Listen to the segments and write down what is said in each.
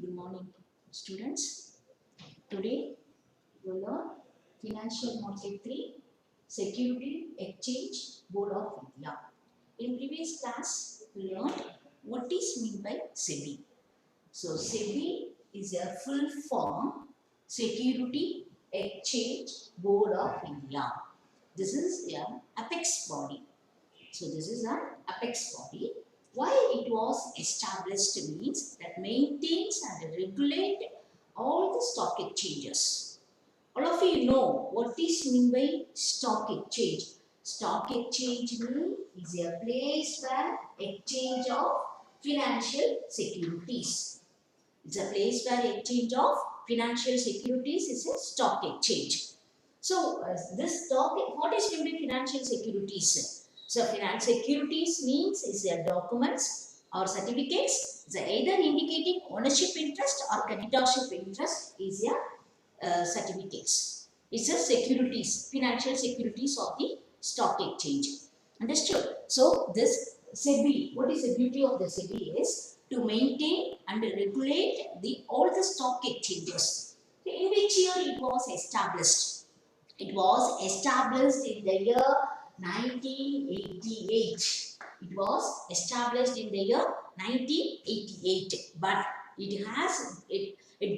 Good morning, students. Today we will learn Financial Market 3 Security Exchange Board of India. In previous class, we learned what is meant by SEBI. So, SEBI is a full form Security Exchange Board of India. This is an apex body. So, this is an apex body. Why it was established means that maintains and regulate all the stock exchanges. All of you know what is mean by stock exchange. Stock exchange means is a place where exchange of financial securities. It's a place where exchange of financial securities is a stock exchange. So this stock, what is mean by financial securities? So financial securities means is a documents or certificates, so either indicating ownership interest or creditorship interest is a certificates. It's a securities, financial securities of the stock exchange. Understood? So this SEBI, what is the beauty of the SEBI is to maintain and regulate all the stock exchanges. In which year it was established? It was established in the year 1988. It was established in the year 1988, but it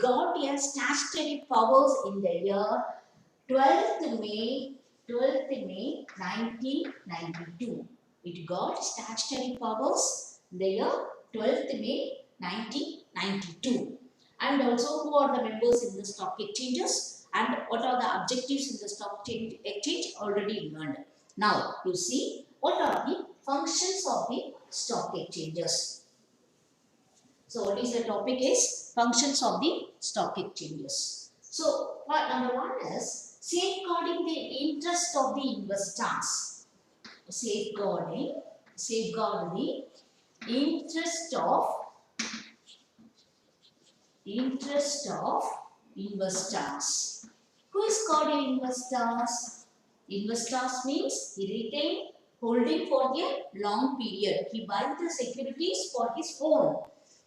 got a statutory powers in the year 12th May 1992. It got statutory powers in the year 12th May 1992. And also, who are the members in the stock exchanges and what are the objectives in the stock exchange already learned. Now, you see what are the functions of the stock exchanges. So, what is the topic is functions of the stock exchanges. So, number one is safeguarding the interest of the investors. Safeguard the interest of investors. Who is called investors? Investors means he retain holding for a long period. He buys the securities for his own.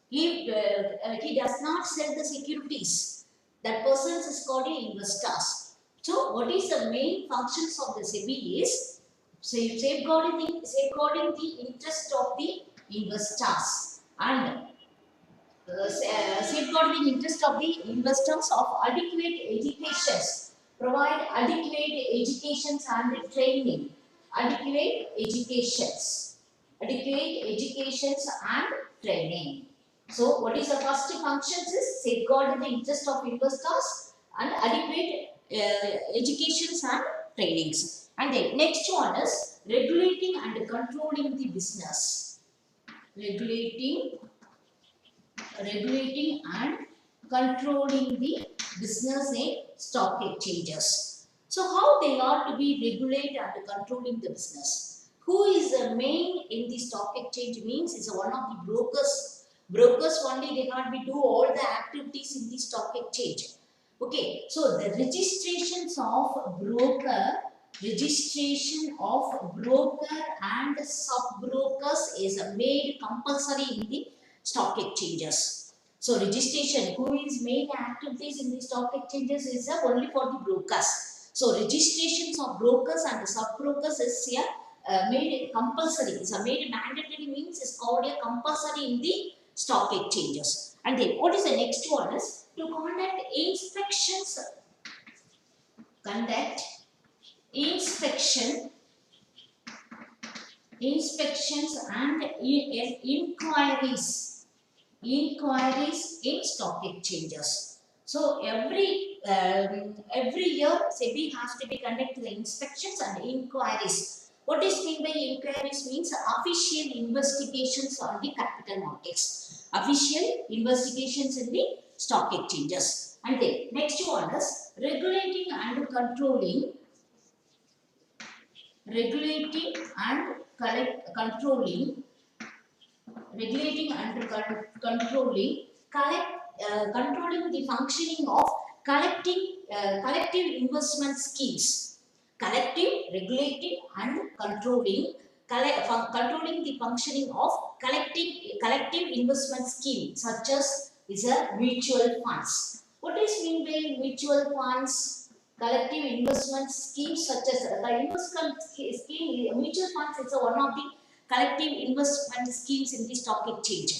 He does not sell the securities. That person is called investors. So, what is the main functions of the SEBI is safeguarding the interest of the investors and safeguarding interest of the investors of adequate educations, provide adequate educations and training, adequate educations and training. So, what is the first functions is safeguarding the interest of investors and adequate educations and trainings. And the next one is regulating and controlling the business. Regulating and controlling the business in stock exchanges. So, how they are to be regulated and controlling the business? Who is the main in the stock exchange means is one of the brokers. Brokers only they can't be do all the activities in the stock exchange. Okay, so the registration of broker and sub-brokers is made compulsory in the stock exchanges. So registration, who is main activities in the stock exchanges is only for the brokers. So registrations of brokers and sub-brokers is made compulsory. It's made mandatory means is called a compulsory in the stock exchanges. And then what is the next one is to conduct inspections and inquiries in stock exchanges. So every year SEBI has to be conducting the inspections and inquiries. What is mean by inquiries means official investigations on the capital markets. Official investigations in the stock exchanges. And then next one is regulating and controlling controlling the functioning of collective investment schemes. Regulating and controlling the functioning of collective investment schemes such as is a mutual funds. What is mean by mutual funds? Collective investment schemes such as the investment scheme, mutual funds is one of the collective investment schemes in the stock exchange.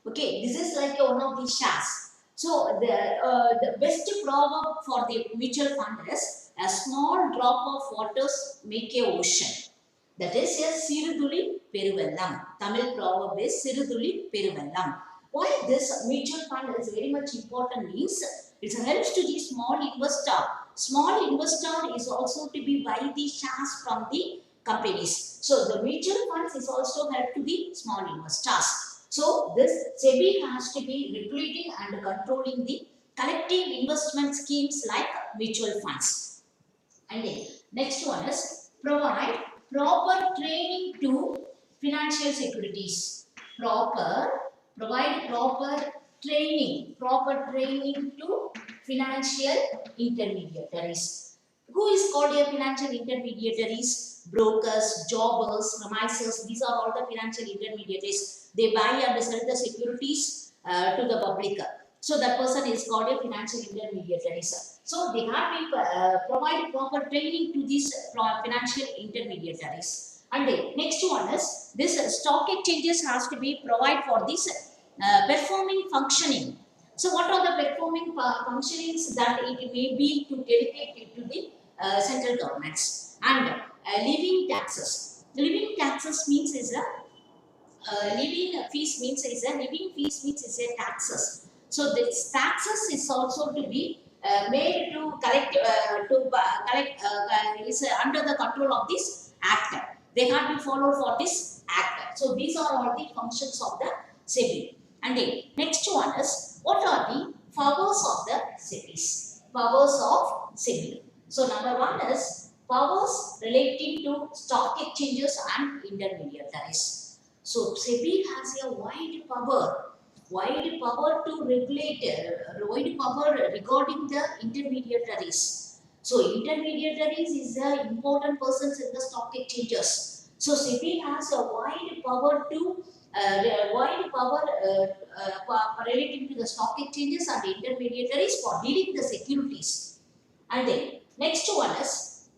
Okay, this is like one of the shares. So the best proverb for the mutual fund is a small drop of waters make a ocean. That is a Siruduli Peruvellam. Tamil proverb is Siruduli Peruvellam. Why this mutual fund is very much important means it helps to the small investor. Small investor is also to be buy the shares from the companies. So the mutual funds is also help to the small investors. So this SEBI has to be regulating and controlling the collective investment schemes like mutual funds. And then next one is provide proper training to financial securities. Provide proper training to financial intermediaries. Who is called a financial intermediaries? Brokers, jobbers, promisers. These are all the financial intermediaries. They buy and sell the securities to the public. So that person is called a financial intermediaries. So they have to provide proper training to these financial intermediaries. And the next one is this stock exchanges has to be provide for this performing functioning. So what are the performing functionings that it may be to dedicate it to the central governments and living taxes. Living taxes means is a living fees means is a taxes. So this taxes is also to be made to collect is under the control of this act. They have to follow for this act. So these are all the functions of the SEBI. And the next one is what are the powers of the SEBIs? Powers of SEBI. So number one is powers relating to stock exchanges and intermediaries. So SEBI has a wide power to regulate, wide power regarding the intermediaries. So intermediaries is the important persons in the stock exchanges. So SEBI has a wide power to relating to the stock exchanges and intermediaries for dealing the securities. And then next one is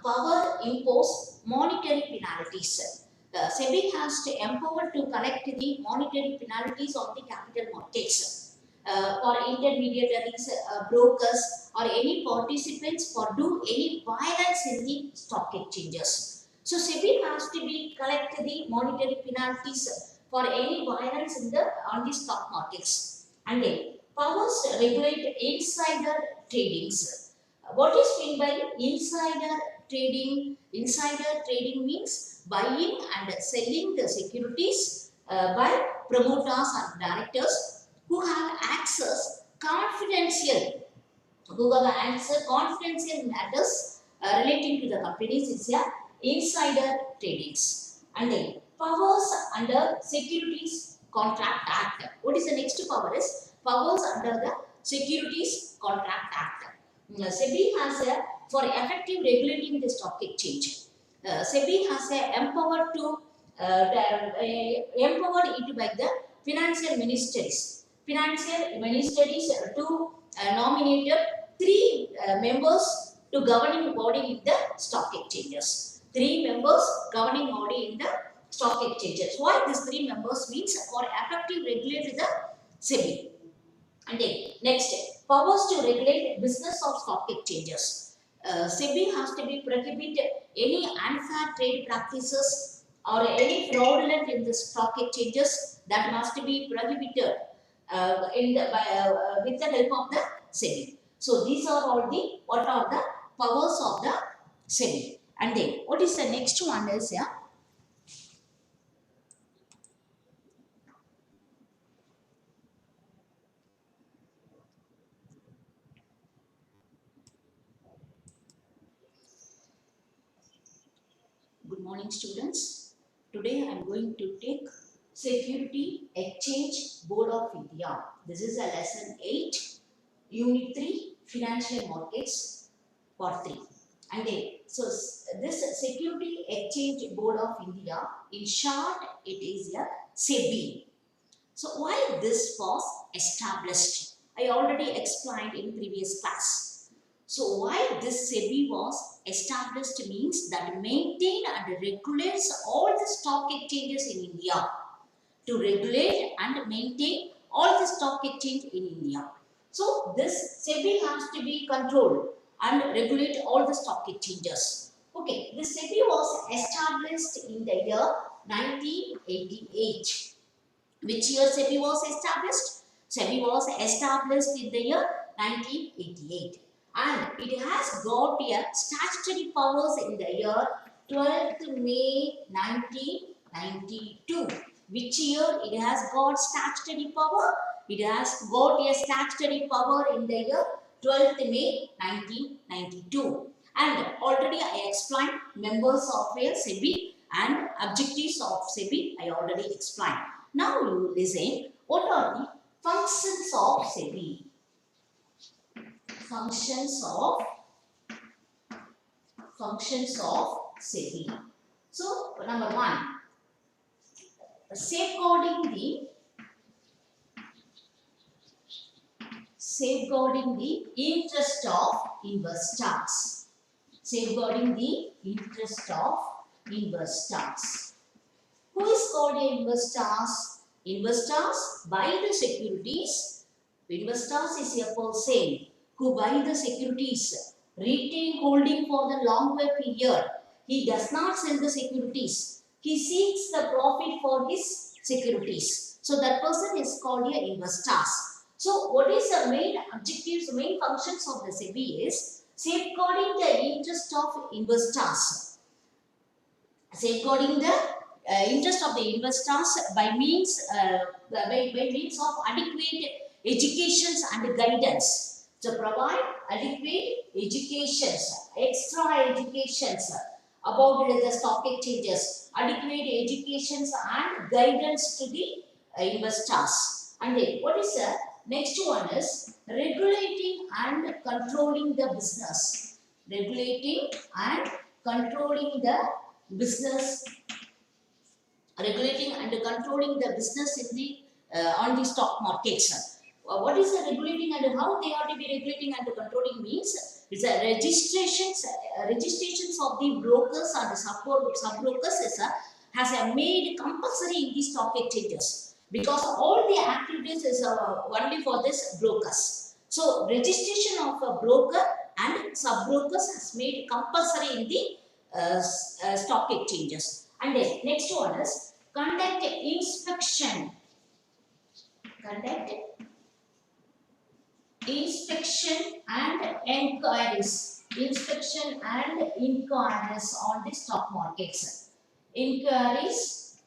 power impose monetary penalties. SEBI has to empower to collect the monetary penalties on the capital markets for intermediaries, brokers, or any participants for do any violence in the stock exchanges. So SEBI has to be collect the monetary penalties for any violence in the on the stock markets. And then powers regulate insider tradings. What is meant by insider trading? Insider trading means buying and selling the securities by promoters and directors who have access confidential matters relating to the companies is a insider tradings. And then powers under Securities Contract Act. What is the next power is powers under the Securities Contract Act. SEBI has a for effective regulating the stock exchange. SEBI has a empowered to empowered it by the financial ministries. Financial ministries to nominate three members to governing body in the stock exchanges. Three members governing body in the stock exchanges. Why these three members means for effective regulate the SEBI. And then next, powers to regulate business of stock exchanges. SEBI has to be prohibit any unfair trade practices or any fraudulent in the stock exchanges that must be prohibited with the help of the SEBI. So these are all the what are the powers of the SEBI. And then what is the next one is Good morning students. Today I am going to take Security Exchange Board of India. This is a lesson 8, Unit 3, Financial Markets, Part 3. And then, so this Security Exchange Board of India, in short, it is a SEBI. So why this was established? I already explained in previous class. So why this SEBI was established means that maintain and regulates all the stock exchanges in India. To regulate and maintain all the stock exchange in India. So this SEBI has to be controlled and regulate all the stock exchanges. Okay, this SEBI was established in the year 1988. Which year SEBI was established? SEBI was established in the year 1988. And it has got a statutory powers in the year 12th May 1992. Which year it has got statutory power? It has got a statutory power in the year 12th May 1992. And already I explained members of a SEBI and objectives of SEBI I already explained. Now you listen, what are the functions of SEBI? Functions of SEBI. So number one, safeguarding the interest of investors. Safeguarding the interest of investors. Who is called investors? Investors buy the securities. Investors is a person who buy the securities, retain holding for the longer period. He does not sell the securities. He seeks the profit for his securities. So that person is called a investors. So what is the main objectives, main functions of the SEBI is safeguarding the interest of investors. Safeguarding the interest of the investors by means of adequate educations and guidance to provide adequate educations, extra educations about the stock exchanges, adequate educations and guidance to the investors. And then what is the next one is regulating and controlling the business. Regulating and controlling the business, regulating and controlling the business in the on the stock markets. What is the regulating and how they are to be regulating and controlling means it's a registrations of the brokers and the sub-brokers has made compulsory in the stock exchanges because all the activities is only for this brokers. So registration of a broker and sub-brokers has made compulsory in the stock exchanges. And then next one is conduct inspection. Conduct inspection and inquiries. Inspection and inquiries on the stock markets. Inquiries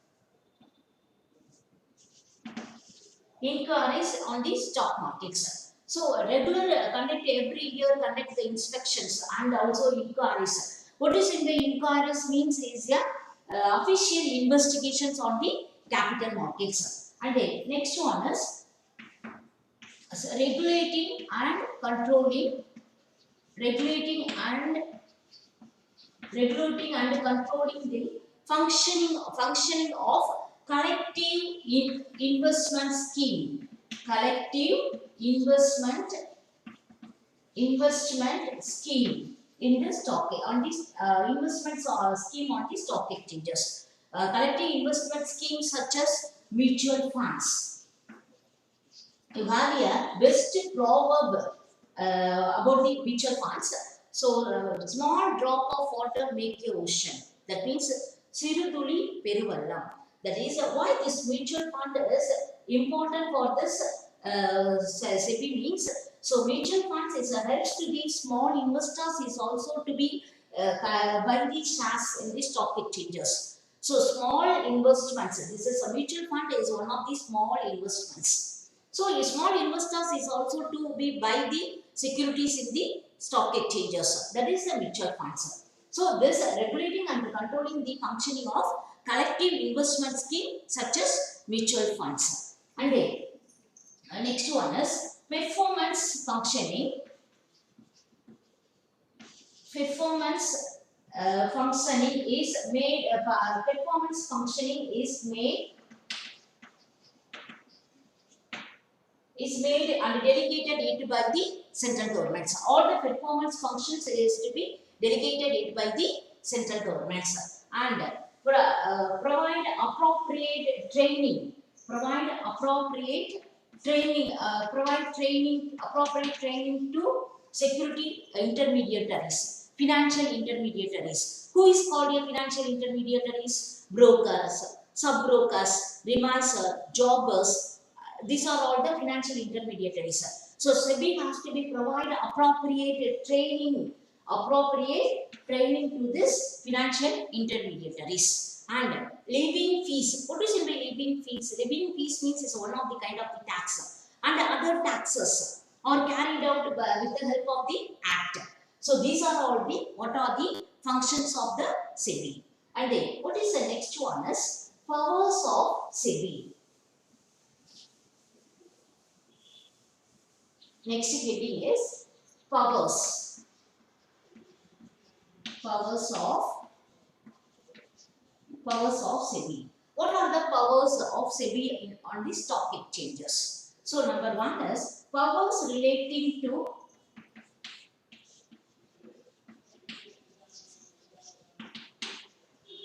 on the stock markets. So regular conduct every year, conduct the inspections and also inquiries. What is in the inquiries means is official investigations on the capital markets. And then next one is regulating and controlling the functioning of collective investment scheme. Collective investment scheme in the stock on this investment scheme on the stock exchanges. Collective investment schemes such as mutual funds. You have a best proverb about the mutual funds. So small drop of water make a ocean. That means Siruduli Peruvallam. That is why this mutual fund is important for this SEBI means. So mutual funds is helps to the small investors is also to be buy the shares in the stock exchanges. So small investments. This is a mutual fund is one of the small investments. So small investors is also to be buy the securities in the stock exchanges. That is a mutual funds. So this regulating and controlling the functioning of collective investment scheme such as mutual funds. And then next one is performance functioning. Performance functioning is made. Performance functioning is made is made and delegated it by the central governments. All the performance functions is to be delegated it by the central governments and provide appropriate training, provide appropriate appropriate training to security intermediaries, financial intermediaries. Who is called a financial intermediaries? Brokers, sub-brokers, remiser, jobbers. These are all the financial intermediaries. So SEBI has to be provide appropriate training to this financial intermediaries. And living fees. What is living fees? Living fees means is one of the kind of the tax. And other taxes are carried out with the help of the act. So these are all the what are the functions of the SEBI. And then what is the next one is powers of SEBI. Next heading is powers. Powers of SEBI. What are the powers of SEBI on the stock exchanges? So number one is powers relating to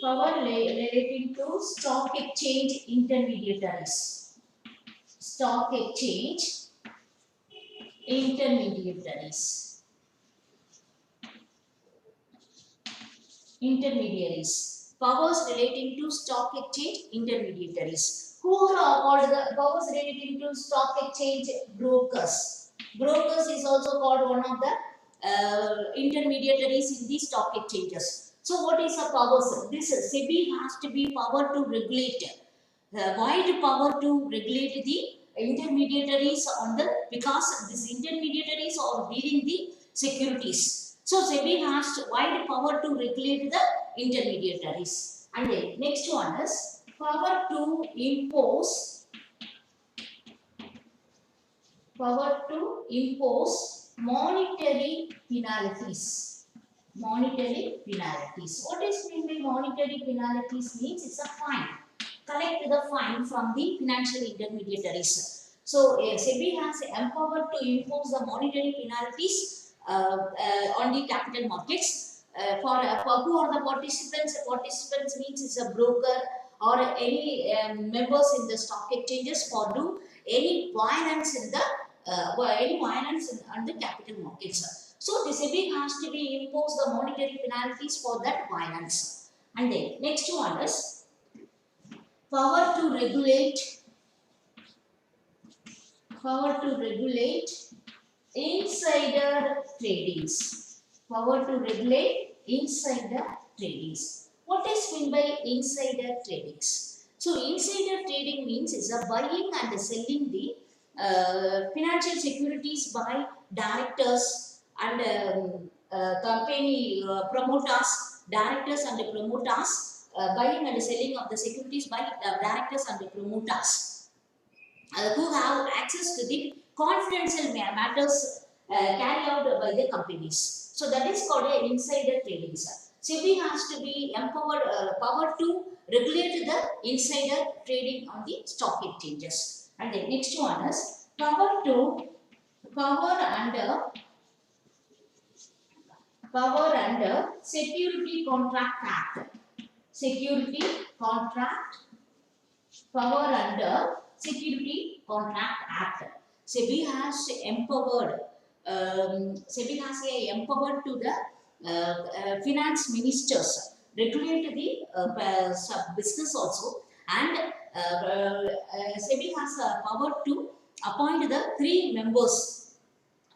relating to stock exchange intermediaries. Stock exchange intermediaries. Powers relating to stock exchange intermediaries. Who are called the powers relating to stock exchange brokers? Brokers is also called one of the intermediaries in the stock exchanges. So what is the powers? This SEBI has to be power to regulate, wide power to regulate the intermediaries on the, because these intermediaries are dealing the securities. So SEBI has wide power to regulate the intermediaries. And then next one is power to impose monetary penalties. Monetary penalties. What is meant by monetary penalties? Means it's a fine. Collect the fine from the financial intermediaries. So SEBI has empowered to impose the monetary penalties on the capital markets. For who are the participants? Participants means it's a broker or any members in the stock exchanges for do any violence in the on the capital markets. So the SEBI has to be impose the monetary penalties for that violence. And then next one is power to regulate insider tradings. Power to regulate insider tradings. What is meant by insider tradings? So insider trading means is a buying and selling the financial securities by directors and company promoters, directors and promoters, buying and selling of the securities by directors and promoters who have access to the confidential matters carried out by the companies. So that is called an insider trading. SEBI has to be empowered, power to regulate the insider trading on the stock exchanges. And the next one is power under Security Contract Act. Security Contract Power under Security Contract Act. SEBI has empowered. Empowered to the finance ministers regulate the business also, and SEBI has power to appoint the 3 members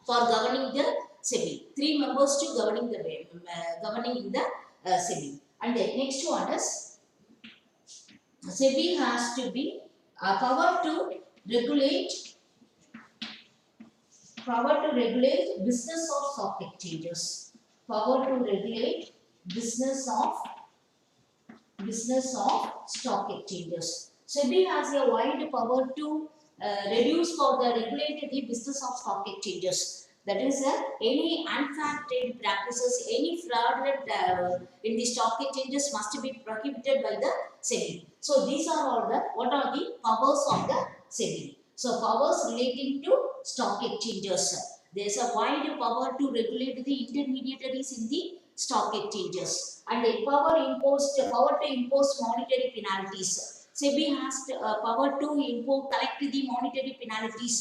for governing the SEBI. 3 members to governing in the SEBI. And the next one is SEBI has to be power to regulate business of stock exchanges. Power to regulate business of stock exchanges. SEBI has a wide power to reduce for the regulate the business of stock exchanges. That is, any unfair trade practices, any fraud in the stock exchanges must be prohibited by the SEBI. So these are all the what are the powers of the SEBI. So powers relating to stock exchanges. There is a wide power to regulate the intermediaries in the stock exchanges, and the power to impose monetary penalties. SEBI has power to collect the monetary penalties.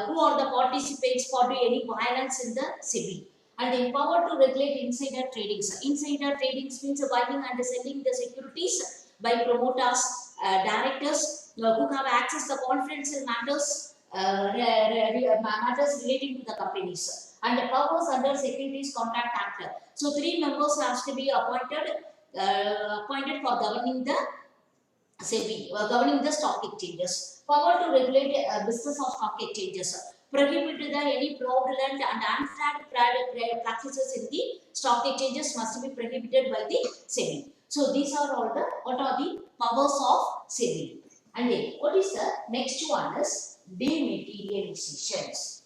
Who are the participants for any violence in the SEBI? And the power to regulate insider tradings. Insider tradings means buying and selling the securities by promoters, directors who have access to confidential matters, matters relating to the companies, and the powers under Securities Contract Act. So three members has to be appointed for governing the SEBI, governing the stock exchanges. Power to regulate business of stock exchanges. Prohibit any fraudulent and unfair practices in the stock exchanges must be prohibited by the SEBI. So these are all the what are the powers of SEBI. And then what is the next one is dematerializations.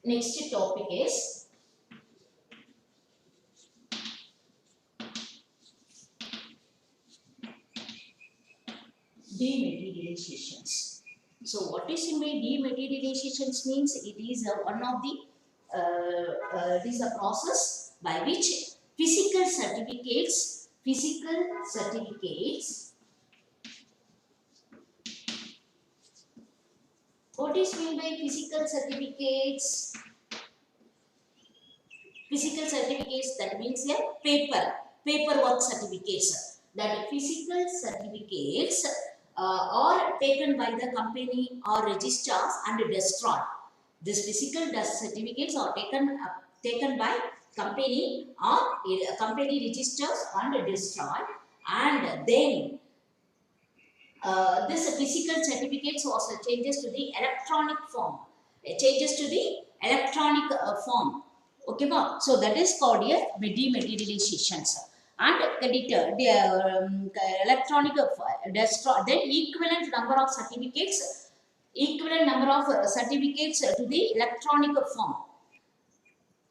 Next topic is dematerializations. So what is dematerializations means? It is one of the it is a process by which physical certificates what is mean by physical certificates? Physical certificates, that means a paperwork certificates. That physical certificates are taken by the company or registers and destroyed. These physical certificates are taken by company or company registers and destroyed, and then this physical certificates was changes to the electronic form. Changes to the electronic form. Okay, so that is called a dematerializations. And the electronic destroy, then equivalent number of certificates to the electronic form.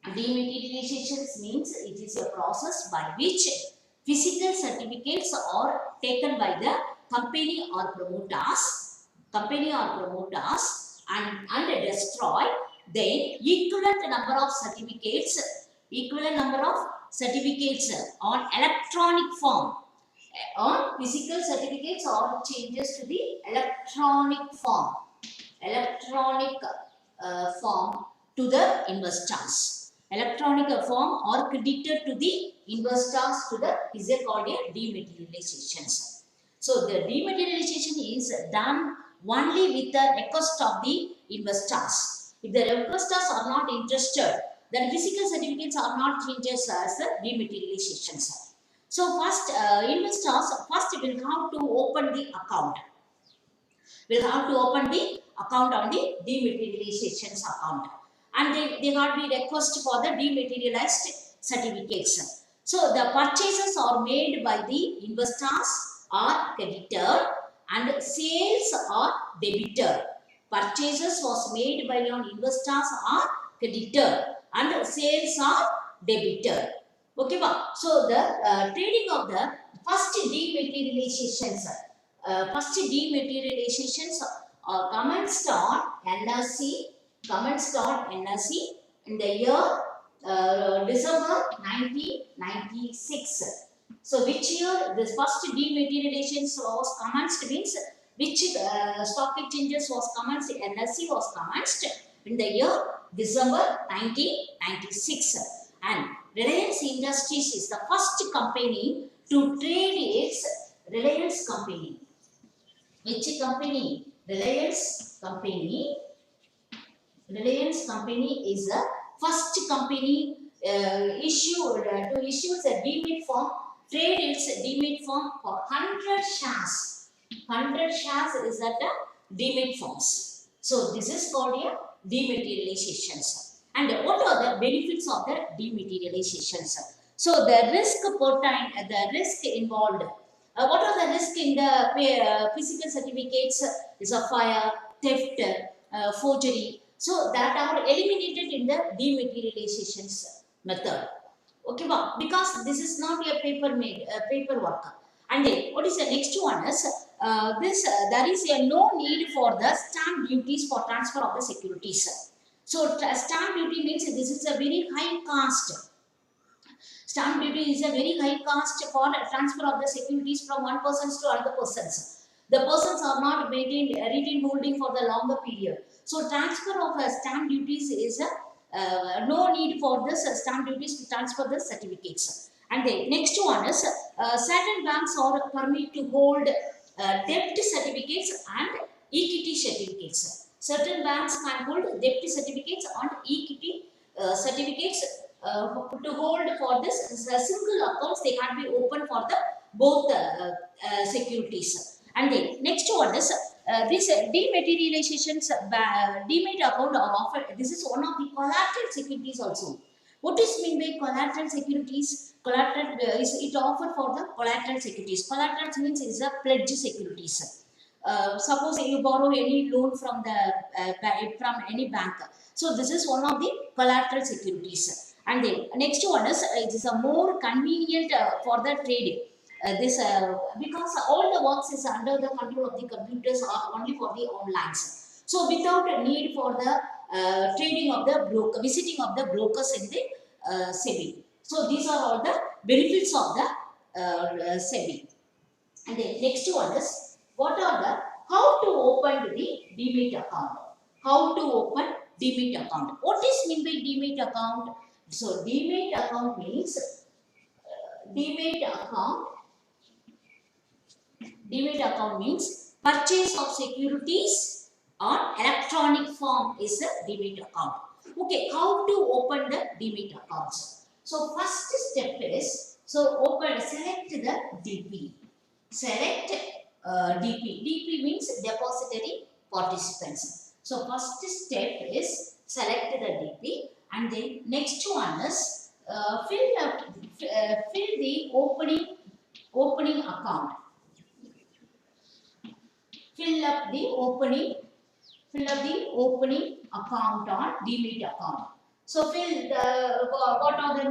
Dematerializations means it is a process by which physical certificates are taken by the company or promoters and destroyed. Then equivalent number of certificates on electronic form, on physical certificates or changes to the electronic form to the investors. Electronic form or credited to the investors to the is called a dematerializations. So the dematerialization is done only with the request of the investors. If the investors are not interested, then physical certificates are not changes as dematerializations. So first, investors first will have to open the account. Will have to open the account on the dematerializations account, and they got the request for the dematerialized certificates. So the purchases are made by the investors are creditor and sales are debitor. Purchases was made by your investors are creditor and sales are debitor. Okay, so the trading of the first dematerializations. First dematerializations commenced on NSE in the year December 1996. So which year this first dematerializations was commenced means which stock exchanges was commenced, NSE was commenced in the year December 1996, and Reliance Industries is the first company to trade its Reliance company. Which company? Reliance company is the first company to issue the demat form, trade its demat form for 100 shares. 100 shares is that the demat forms. So this is called a dematerializations. And what are the benefits of the dematerializations? So the risk involved. What are the risks in the physical certificates? Is a fire, theft, forgery. So that are eliminated in the dematerializations method. Okay, because this is not a paperwork. And then what is the next one is there is no need for the stamp duties for transfer of the securities. So stamp duty means this is a very high cost. Stamp duty is a very high cost for transfer of the securities from one person to another persons. The persons are not retained holding for the longer period. So transfer of stamp duties is no need for this stamp duties to transfer the certificates. And the next one is certain banks are permit to hold debt certificates and equity certificates. Certain banks can hold debt certificates and equity certificates to hold for this single accounts. They can be open for the both securities. And the next one is this dematerializations demat account are offered. This is one of the collateral securities also. What is mean by collateral securities? Collateral is it offered for the collateral securities. Collateral means is a pledge securities. Suppose you borrow any loan from the from any bank. So this is one of the collateral securities. And the next one is it is a more convenient for the trading. This because all the works is under the control of the computers are only for the online. So without a need for the trading of the broker, visiting of the brokers in the SEBI. So these are all the benefits of the SEBI. And the next one is what are the how to open the demat account. How to open demat account. What is mean by demat account? So demat account means demat account. Demat account means purchase of securities on electronic form is a demat account. Okay, how to open the demat accounts? So first step is select the DP. Select DP. DP means depository participants. So first step is select the DP, and then next one is fill the opening account. Fill up the opening account on demat account. So fill the what are the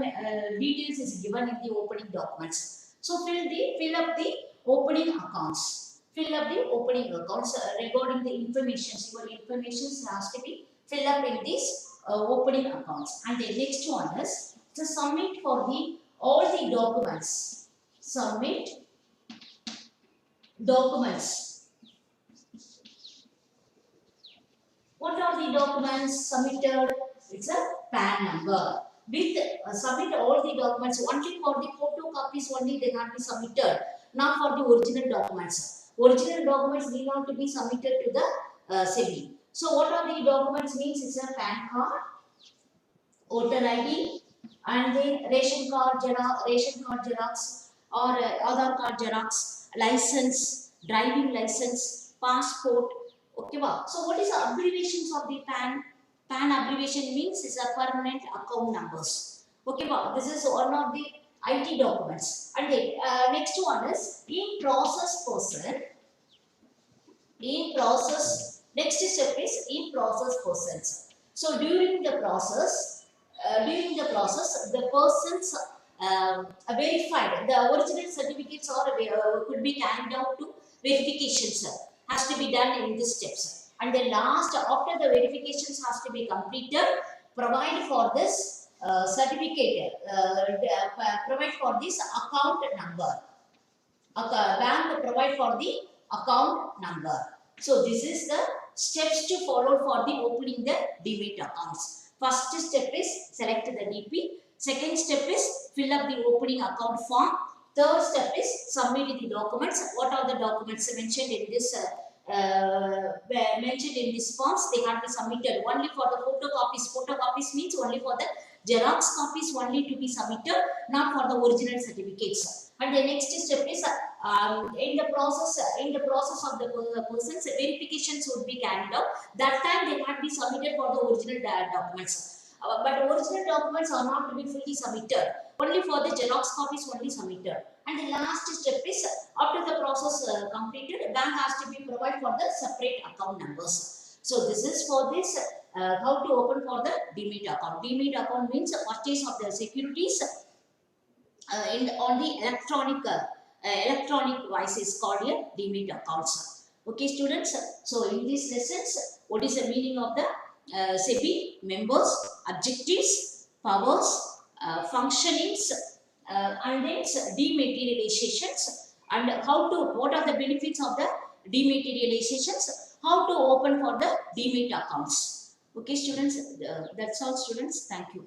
details is given in the opening documents. So fill up the opening accounts. Fill up the opening accounts regarding the information. Your information has to be fill up in this opening accounts. And the next one is to submit for the all the documents. Submit documents. What are the documents submitted? It's a PAN number. With submit all the documents only for the photocopies only they can be submitted, not for the original documents. Original documents need not to be submitted to the SEBI. So what are the documents means? It's a PAN card, voter ID, and then ration card xerox, or Aadhaar card xerox, license, driving license, passport. Okay, wow. So what is the abbreviations of the PAN? PAN abbreviation means is a permanent account numbers. Okay, wow. This is one of the IT documents. And then next one is in process person. In process, next step is in process persons. So during the process, the persons verified. The original certificates could be carried out to verifications. Has to be done in these steps. And then last, after the verifications has to be completed, provide for this certificate, provide for this account number. Bank provide for the account number. So this is the steps to follow for the opening the demat accounts. First step is select the DP. Second step is fill up the opening account form. Third step is submit the documents. What are the documents mentioned in this forms? They have to be submitted only for the photocopies. Photocopies means only for the xerox copies only to be submitted, not for the original certificates. And the next step is in the process of the persons, verifications would be carried out. That time they have to be submitted for the original documents. But original documents are not to be fully submitted. Only for the xerox copies only submitted. And the last step is after the process completed, bank has to be provided for the separate account numbers. So this is for this how to open for the demat account. Demat account means purchase of the securities on the electronic wise is called a demat accounts. Okay, students. So in these lessons, what is the meaning of the SEBI members, objectives, powers, functionings, and then dematerializations, and how to, what are the benefits of the dematerializations, how to open for the demat accounts. Okay, students, that's all, students. Thank you.